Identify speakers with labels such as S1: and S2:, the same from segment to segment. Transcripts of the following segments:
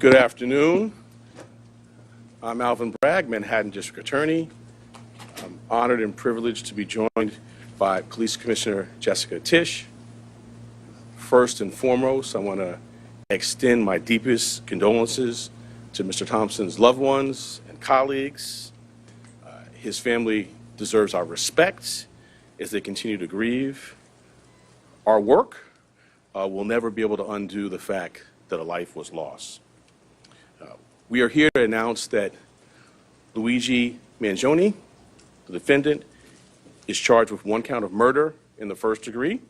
S1: Good afternoon. I'm Alvin Bragg, Manhattan District Attorney. I'm honored and privileged to be joined by Police Commissioner Jessica Tisch. First and foremost, I want to extend my deepest condolences to Mr. Thompson's loved ones and colleagues. His family deserves our respect as they continue to grieve. Our work will never be able to undo the fact that a life was lost. We are here to announce that Luigi Mangione, the defendant, is charged with 1 count of murder in the first degree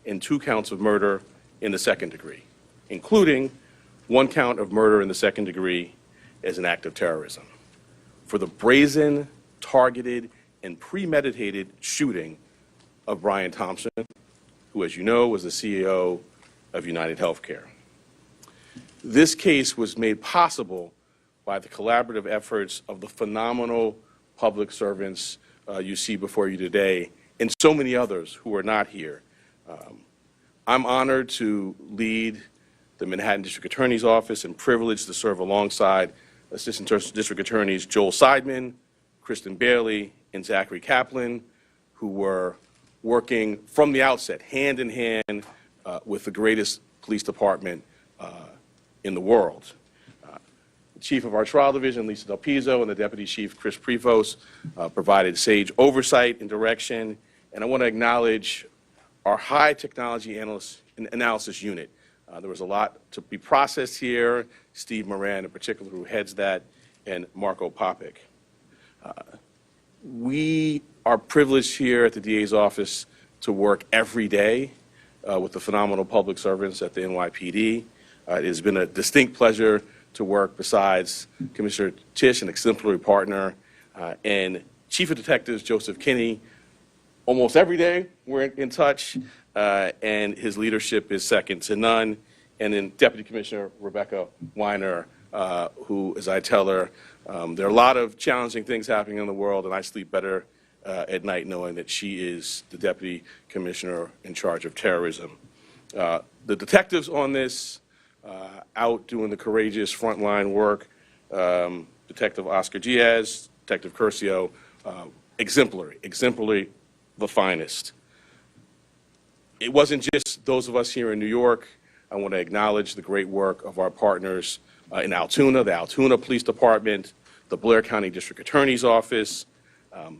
S1: and 2 counts of murder in the second degree, including 1 count of murder in the second degree as an act of terrorism for the brazen, targeted, and premeditated shooting of Brian Thompson, who, as you know, was the CEO of UnitedHealthcare. This case was made possible by the collaborative efforts of the phenomenal public servants you see before you today, and so many others who are not here. I'm honored to lead the Manhattan District Attorney's Office and privileged to serve alongside Assistant District Attorneys Joel Seidman, Kristen Bailey, and Zachary Kaplan, who were working from the outset, hand in hand, with the greatest police department in the world. The chief of our trial division, Lisa Del Pizzo, and the deputy chief, Chris Prevost, provided sage oversight and direction. And I want to acknowledge our high technology analysis unit. There was a lot to be processed here. Steve Moran, in particular, who heads that, and Marco Popic. We are privileged here at the DA's office to work every day with the phenomenal public servants at the NYPD. It has been a distinct pleasure to work besides Commissioner Tisch, an exemplary partner, and Chief of Detectives Joseph Kinney. Almost every day we're in touch, and his leadership is second to none. And then Deputy Commissioner Rebecca Weiner, who, as I tell her, there are a lot of challenging things happening in the world, and I sleep better at night knowing that she is the Deputy Commissioner in charge of terrorism. The detectives on this, out doing the courageous frontline work, Detective Oscar Diaz, Detective Curcio, exemplary, the finest. It wasn't just those of us here in New York. I want to acknowledge the great work of our partners in Altoona, the Altoona Police Department, the Blair County District Attorney's Office,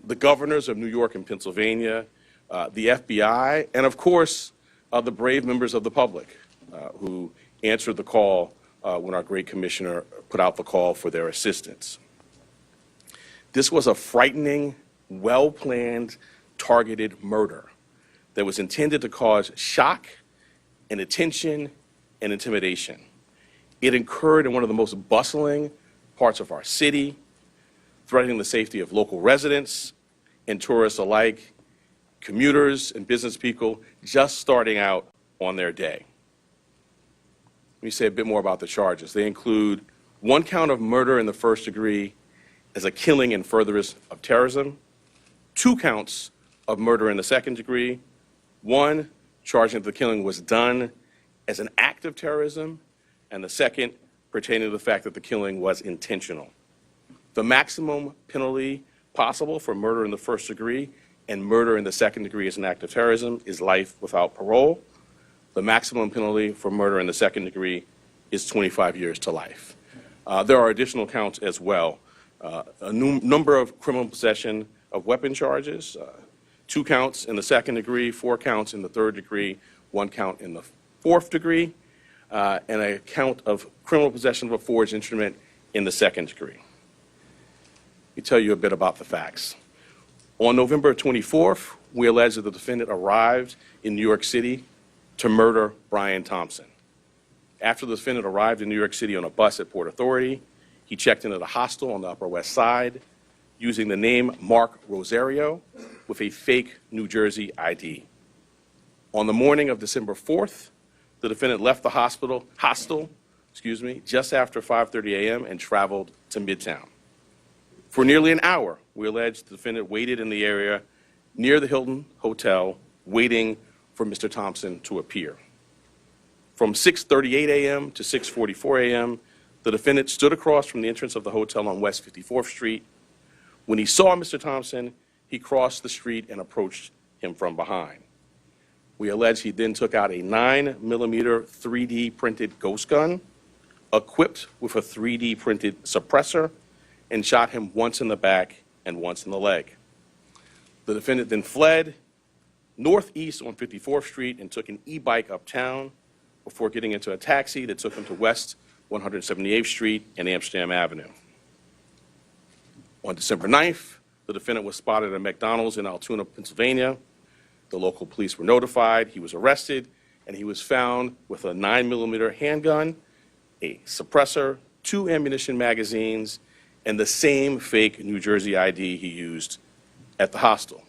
S1: the governors of New York and Pennsylvania, the FBI, and of course, the brave members of the public who answered the call when our great commissioner put out the call for their assistance. This was a frightening, well-planned, targeted murder that was intended to cause shock and attention and intimidation. It occurred in one of the most bustling parts of our city, threatening the safety of local residents and tourists alike, commuters and business people just starting out on their day. Let me say a bit more about the charges. They include 1 count of murder in the first degree as a killing in furtherance of terrorism, 2 counts of murder in the second degree, 1 charging that the killing was done as an act of terrorism, and the second pertaining to the fact that the killing was intentional. The maximum penalty possible for murder in the first degree and murder in the second degree as an act of terrorism is life without parole. The maximum penalty for murder in the second degree is 25 years to life. There are additional counts as well. A number of criminal possession of weapon charges, 2 counts in the second degree, 4 counts in the third degree, 1 count in the fourth degree, and a count of criminal possession of a forged instrument in the second degree. Let me tell you a bit about the facts. On November 24th, we allege that the defendant arrived in New York City to murder Brian Thompson. After the defendant arrived in New York City on a bus at Port Authority, he checked into the hostel on the Upper West Side using the name Mark Rosario with a fake New Jersey ID. On the morning of December 4th, the defendant left the hostel just after 5:30 a.m. and traveled to Midtown. For nearly an hour, we allege the defendant waited in the area near the Hilton Hotel, waiting for Mr. Thompson to appear. From 6:38 a.m. to 6:44 a.m., the defendant stood across from the entrance of the hotel on West 54th Street. When he saw Mr. Thompson, he crossed the street and approached him from behind. We allege he then took out a 9mm 3D printed ghost gun, equipped with a 3D printed suppressor, and shot him once in the back and once in the leg. The defendant then fled northeast on 54th Street and took an e-bike uptown before getting into a taxi that took him to West 178th Street and Amsterdam Avenue. On December 9th, the defendant was spotted at a McDonald's in Altoona, Pennsylvania. The local police were notified, he was arrested, and he was found with a 9mm handgun, a suppressor, 2 ammunition magazines, and the same fake New Jersey ID he used at the hostel.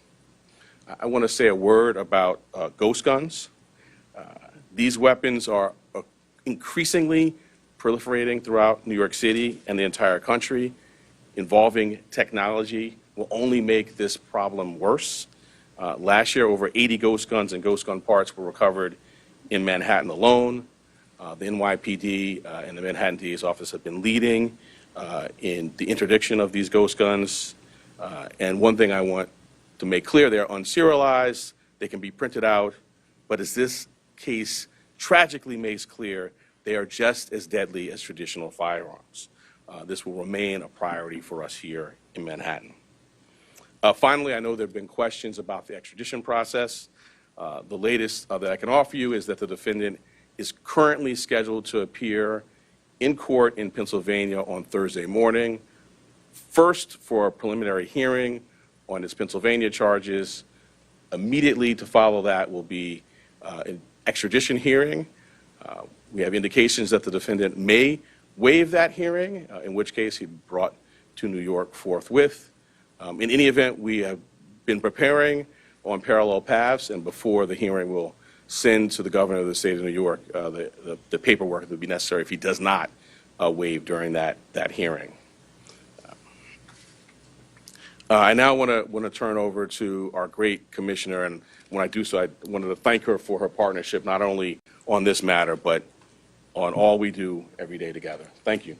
S1: I want to say a word about ghost guns. These weapons are increasingly proliferating throughout New York City and the entire country. Involving technology will only make this problem worse. Last year, over 80 ghost guns and ghost gun parts were recovered in Manhattan alone. The NYPD and the Manhattan DA's office have been leading in the interdiction of these ghost guns. And one thing I want to make clear, they're unserialized, they can be printed out, but as this case tragically makes clear, they are just as deadly as traditional firearms. This will remain a priority for us here in Manhattan. Finally, I know there have been questions about the extradition process. The latest that I can offer you is that the defendant is currently scheduled to appear in court in Pennsylvania on Thursday morning, first for a preliminary hearing on his Pennsylvania charges. Immediately to follow that will be an extradition hearing. We have indications that the defendant may waive that hearing, in which case he'd be brought to New York forthwith. In any event, we have been preparing on parallel paths, and before the hearing, we'll send to the governor of the state of New York the paperwork that would be necessary if he does not waive during that hearing. I now want to turn over to our great commissioner, and when I do so, I wanted to thank her for her partnership, not only on this matter, but on all we do every day together. Thank you.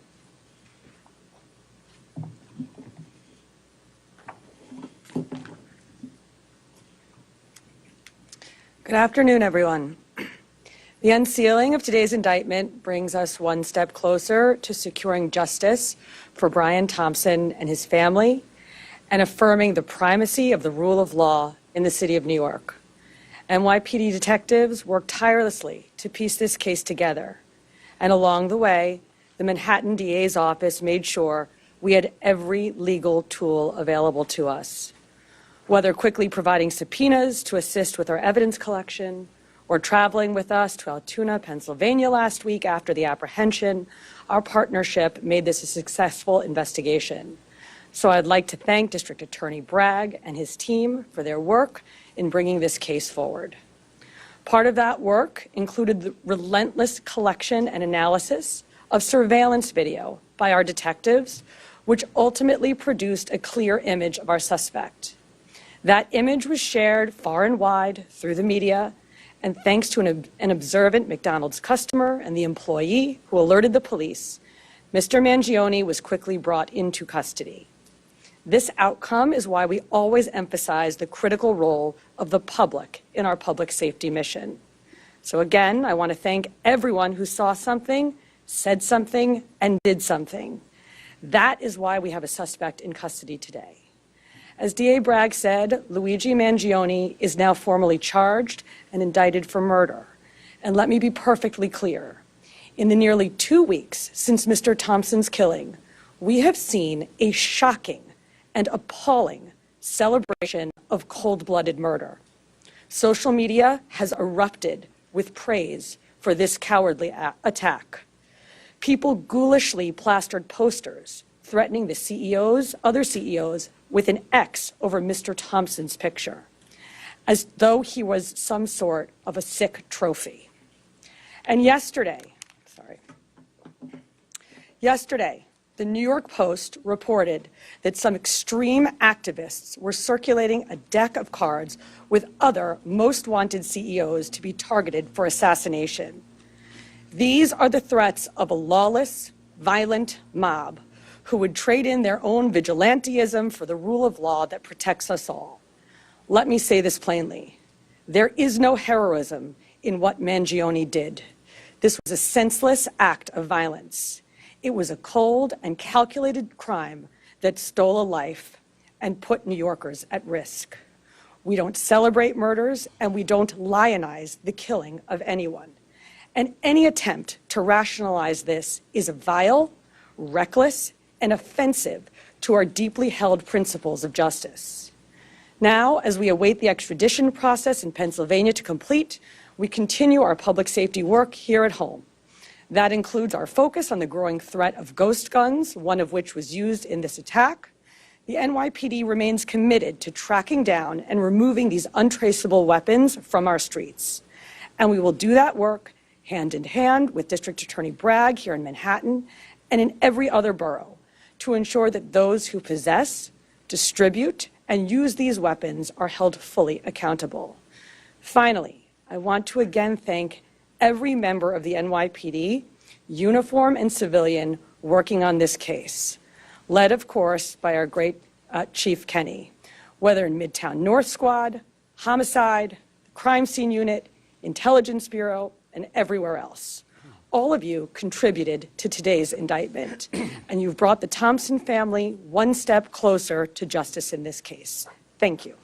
S2: Good afternoon, everyone. The unsealing of today's indictment brings us one step closer to securing justice for Brian Thompson and his family and affirming the primacy of the rule of law in the city of New York. NYPD detectives worked tirelessly to piece this case together. And along the way, the Manhattan DA's office made sure we had every legal tool available to us. Whether quickly providing subpoenas to assist with our evidence collection, or traveling with us to Altoona, Pennsylvania last week after the apprehension, our partnership made this a successful investigation. So I'd like to thank District Attorney Bragg and his team for their work in bringing this case forward. Part of that work included the relentless collection and analysis of surveillance video by our detectives, which ultimately produced a clear image of our suspect. That image was shared far and wide through the media, and thanks to an observant McDonald's customer and the employee who alerted the police, Mr. Mangione was quickly brought into custody. This outcome is why we always emphasize the critical role of the public in our public safety mission. So again, I want to thank everyone who saw something, said something, and did something. That is why we have a suspect in custody today. As DA Bragg said, Luigi Mangione is now formally charged and indicted for murder. And let me be perfectly clear. In the nearly 2 weeks since Mr. Thompson's killing, we have seen a shocking and appalling celebration of cold-blooded murder. Social media has erupted with praise for this cowardly attack. People ghoulishly plastered posters threatening the other CEOs with an X over Mr. Thompson's picture, as though he was some sort of a sick trophy. And yesterday, the New York Post reported that some extreme activists were circulating a deck of cards with other most wanted CEOs to be targeted for assassination. These are the threats of a lawless, violent mob who would trade in their own vigilantism for the rule of law that protects us all. Let me say this plainly. There is no heroism in what Mangione did. This was a senseless act of violence. It was a cold and calculated crime that stole a life and put New Yorkers at risk. We don't celebrate murders, and we don't lionize the killing of anyone. And any attempt to rationalize this is vile, reckless, and offensive to our deeply held principles of justice. Now, as we await the extradition process in Pennsylvania to complete, we continue our public safety work here at home. That includes our focus on the growing threat of ghost guns, one of which was used in this attack. The NYPD remains committed to tracking down and removing these untraceable weapons from our streets. And we will do that work hand in hand with District Attorney Bragg here in Manhattan and in every other borough to ensure that those who possess, distribute, and use these weapons are held fully accountable. Finally, I want to again thank every member of the NYPD, uniform and civilian, working on this case, led, of course, by our great Chief Kenny, whether in Midtown North Squad, Homicide, Crime Scene Unit, Intelligence Bureau, and everywhere else. All of you contributed to today's indictment, and you've brought the Thompson family one step closer to justice in this case. Thank you.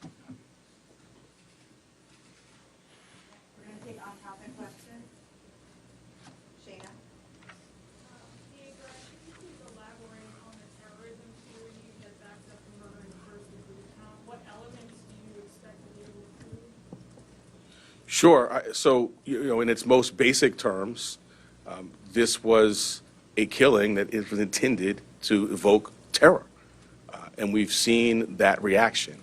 S3: We're going to take off-topic questions. Shayna?
S4: Could you please elaborate on the terrorism theory that backs up the murder in the first degree? What elements do you expect to be able to prove?
S1: Sure. So, in its most basic terms, this was a killing that was intended to evoke terror. And we've seen that reaction.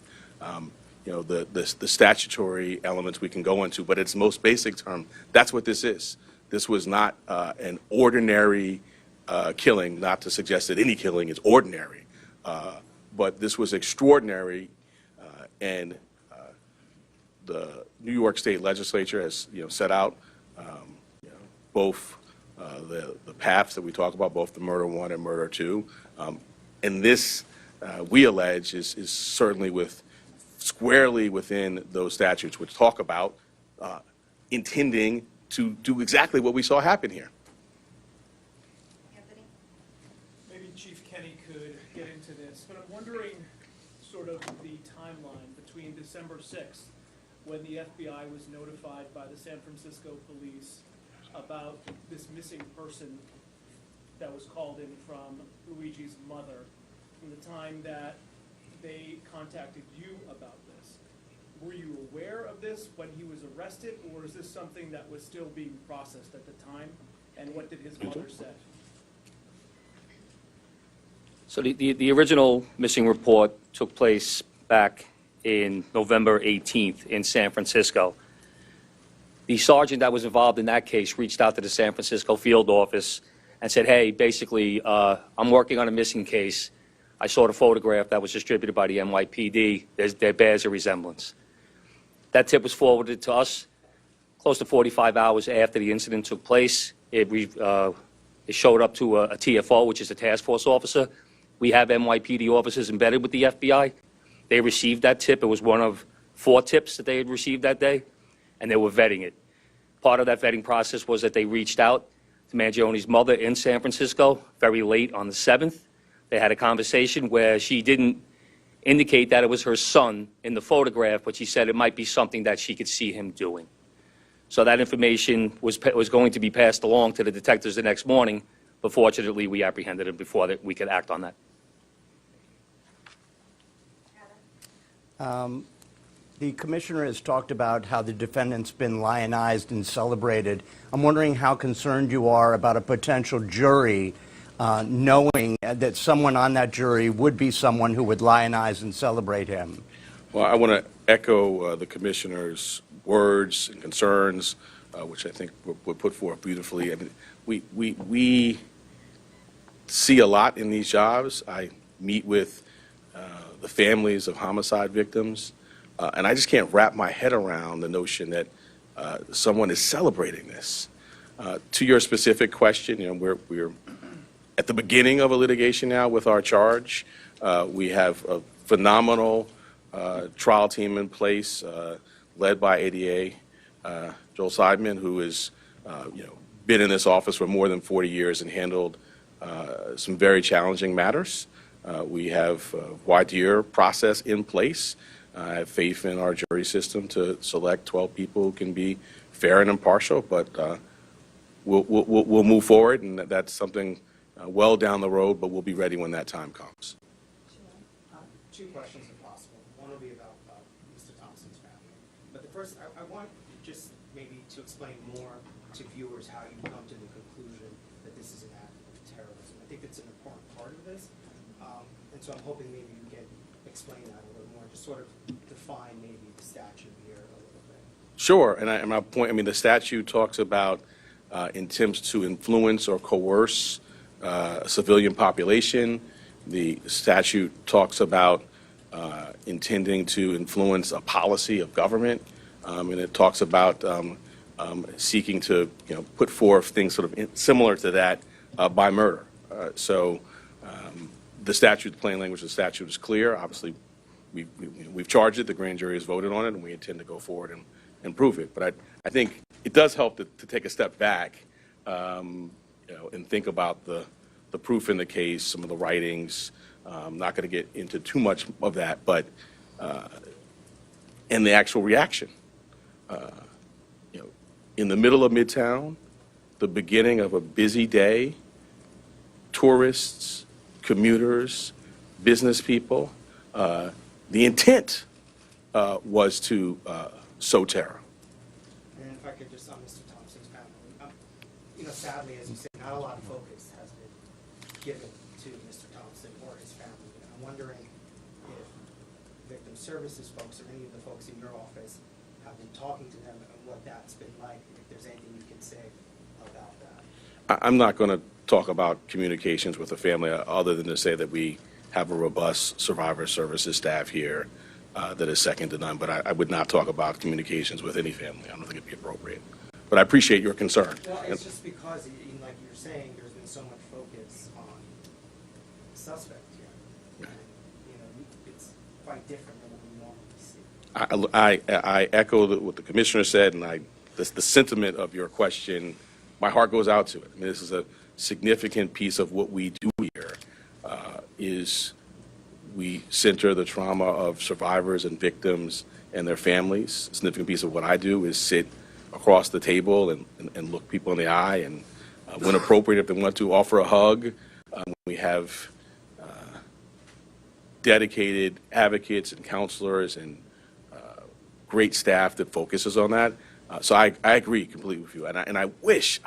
S1: The statutory elements we can go into, but its most basic term, that's what this is. This was not an ordinary killing, not to suggest that any killing is ordinary, but this was extraordinary, and the New York State Legislature has, set out, both the paths that we talk about, both the murder one and murder two, and this, we allege, is certainly squarely within those statutes, which talk about intending to do exactly what we saw happen here.
S3: Anthony?
S5: Maybe Chief Kenny could get into this, but I'm wondering sort of the timeline between December 6th, when the FBI was notified by the San Francisco police about this missing person that was called in from Luigi's mother, from the time that they contacted you about this. Were you aware of this when he was arrested, or is this something that was still being processed at the time? And what did his mother say?
S6: So the original missing report took place back in November 18th in San Francisco. The sergeant that was involved in that case reached out to the San Francisco field office and said, hey, basically, I'm working on a missing case. I saw the photograph that was distributed by the NYPD. There bears a resemblance. That tip was forwarded to us close to 45 hours after the incident took place. It showed up to a TFO, which is a task force officer. We have NYPD officers embedded with the FBI. They received that tip. It was one of 4 tips that they had received that day, and they were vetting it. Part of that vetting process was that they reached out to Mangione's mother in San Francisco very late on the 7th. They had a conversation where she didn't indicate that it was her son in the photograph, but she said it might be something that she could see him doing. So that information was going to be passed along to the detectives the next morning, but fortunately we apprehended him before that we could act on that.
S7: The commissioner has talked about how the defendant's been lionized and celebrated. I'm wondering how concerned you are about a potential jury knowing that someone on that jury would be someone who would lionize and celebrate him.
S1: Well, I want to echo the commissioner's words and concerns, which I think were put forth beautifully. I mean, we see a lot in these jobs. I meet with the families of homicide victims, and I just can't wrap my head around the notion that someone is celebrating this. To your specific question, you know, we're at the beginning of a litigation now with our charge. We have a phenomenal trial team in place, led by ADA Joel Seidman, who has been in this office for more than 40 years and handled some very challenging matters. We have a voir dire process in place. I have faith in our jury system to select 12 people who can be fair and impartial, but we'll move forward, and that's something well down the road, but we'll be ready when that time comes.
S8: 2 questions if possible. One will be about Mr. Thompson's family. But the first, I want just maybe to explain more to viewers how you come to the conclusion that this is an act of terrorism. I think it's an important part of this. And so I'm hoping maybe you can explain that a little more, just sort of define maybe the statute here a little bit.
S1: Sure, and my point, I mean, the statute talks about attempts to influence or coerce a civilian population. The statute talks about intending to influence a policy of government, and it talks about seeking to put forth things sort of similar to that by murder. So the statute, the plain language of the statute is clear. Obviously, we've charged it, the grand jury has voted on it, and we intend to go forward and prove it. But I think it does help to take a step back and think about the proof in the case, some of the writings. I'm not going to get into too much of that, but and the actual reaction. In the middle of Midtown, the beginning of a busy day, tourists, commuters, business people, the intent was to sow terror.
S8: And if I could just, on Mr. Thompson's family, sadly, as you say, not a lot of focus has been given to Mr. Thompson or his family. And I'm wondering if victim services folks or any of the folks in your office have been talking to them and what that's been like, if there's anything you can say about that.
S1: I'm not going to talk about communications with the family other than to say that we have a robust survivor services staff here that is second to none, but I would not talk about communications with any family. I don't think it'd be appropriate. But I appreciate your concern.
S8: Well, it's just because, like you're saying, there's been so much focus on the suspect here. And, it's quite different than what we normally see.
S1: I echo what the commissioner said, and the sentiment of your question, my heart goes out to it. I mean, this is a significant piece of what we do here, is we center the trauma of survivors and victims and their families. A significant piece of what I do is sit across the table and look people in the eye, and when appropriate, if they want to, offer a hug. We have dedicated advocates and counselors and great staff that focuses on that. So I agree completely with you, and I wish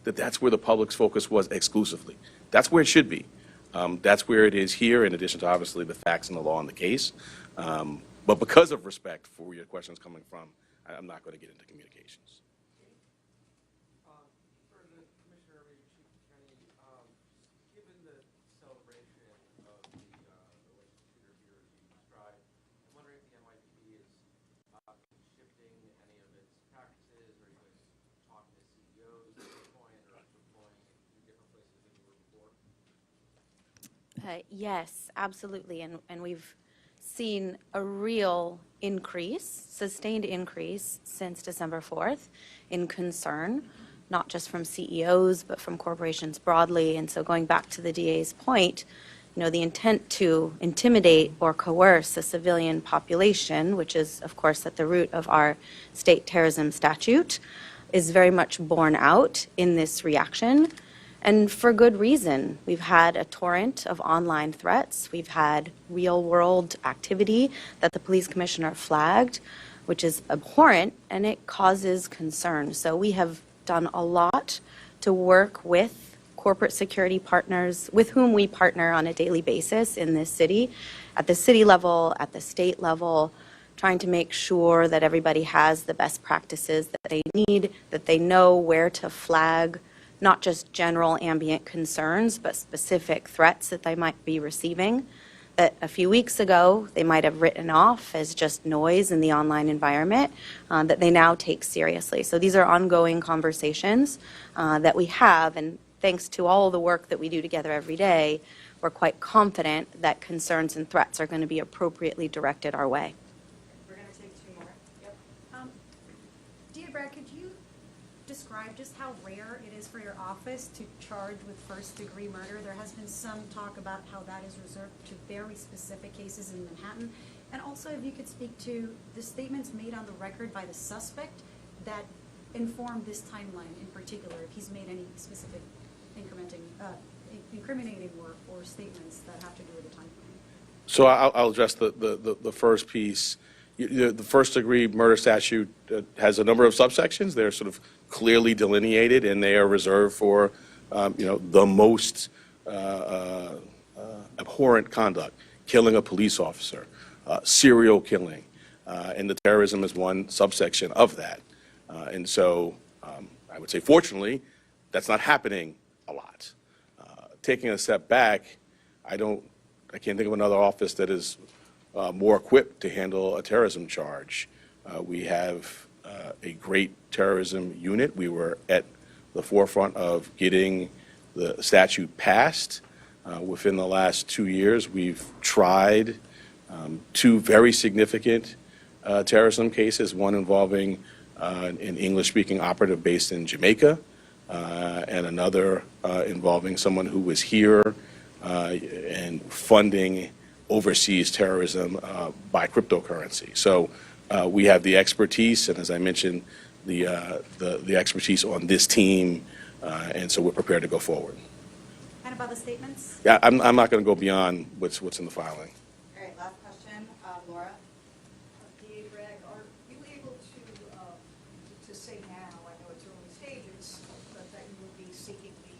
S1: that that's where the public's focus was exclusively. That's where it should be. That's where it is here, in addition to obviously the facts and the law in the case. But because of respect for where your question's coming from, I'm not going to get into communications.
S9: For the Commissioner, maybe Chief Kenny, given the celebration of the alleged shooter here as you described, I'm wondering if the NYPD is shifting any of its practices, or you guys talking to CEOs at this point, or deploying
S10: Yes, absolutely. And we've seen a real increase, sustained increase since December 4th in concern, not just from CEOs, but from corporations broadly. And so going back to the DA's point, the intent to intimidate or coerce a civilian population, which is, of course, at the root of our state terrorism statute, is very much borne out in this reaction. And for good reason. We've had a torrent of online threats. We've had real-world activity that the police commissioner flagged, which is abhorrent, and it causes concern. So we have done a lot to work with corporate security partners with whom we partner on a daily basis in this city, at the city level, at the state level, trying to make sure that everybody has the best practices that they need, that they know where to flag not just general ambient concerns, but specific threats that they might be receiving that a few weeks ago they might have written off as just noise in the online environment that they now take seriously. So these are ongoing conversations that we have, and thanks to all the work that we do together every day, we're quite confident that concerns and threats are going to be appropriately directed our way.
S3: We're going to take two more. Yep. Dear Brad, could you describe just how rare it is for your office to charge with first-degree murder? There has been some talk about how that is reserved to very specific cases in Manhattan. And also, if you could speak to the statements made on the record by the suspect that inform this timeline in particular, if he's made any specific incriminating or statements that have to do with the time frame.
S1: So I'll address the first piece. The first-degree murder statute has a number of subsections. They're sort of clearly delineated, and they are reserved for, the most abhorrent conduct, killing a police officer, serial killing, and the terrorism is one subsection of that. And so I would say, fortunately, that's not happening a lot. Taking a step back, I can't think of another office that is more equipped to handle a terrorism charge. We have a great terrorism unit. We were at the forefront of getting the statute passed. Within the last 2 years, we've tried two very significant terrorism cases, one involving an English-speaking operative based in Jamaica, and another involving someone who was here and funding overseas terrorism by cryptocurrency. So we have the expertise, and as I mentioned, the expertise on this team, and so we're prepared to go forward.
S3: And about the statements?
S1: Yeah, I'm not going to go beyond what's in the filing.
S3: All right, last question, Laura.
S11: DA Bragg, are you able to say now, I know it's early stages, but that you will be seeking the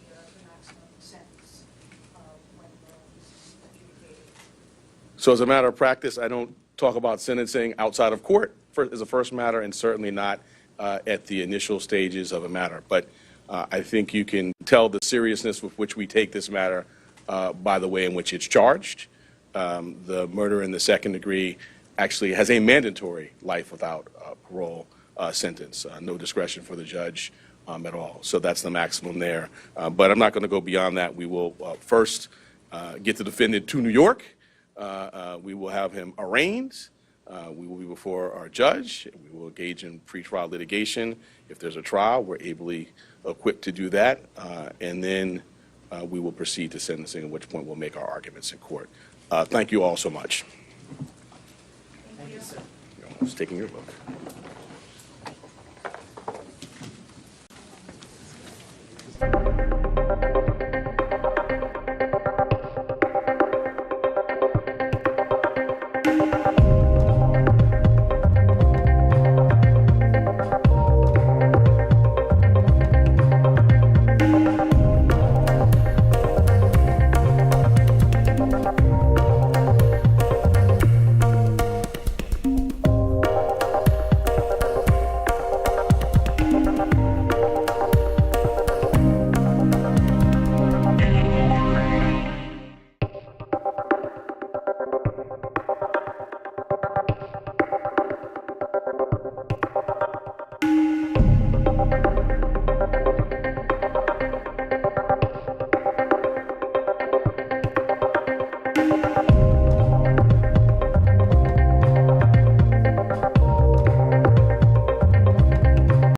S11: maximum sentence when this is adjudicated?
S1: So as a matter of practice, I don't talk about sentencing outside of court as a first matter, and certainly not at the initial stages of a matter. But I think you can tell the seriousness with which we take this matter by the way in which it's charged. The murder in the second degree actually has a mandatory life without parole sentence, no discretion for the judge at all. So that's the maximum there. But I'm not going to go beyond that. We will first get the defendant to New York. We will have him arraigned. We will be before our judge. We will engage in pretrial litigation. If there's a trial, we're ably equipped to do that. And then we will proceed to sentencing, at which point we'll make our arguments in court. Thank you all so much.
S8: Thank you, sir.
S1: I was taking your book.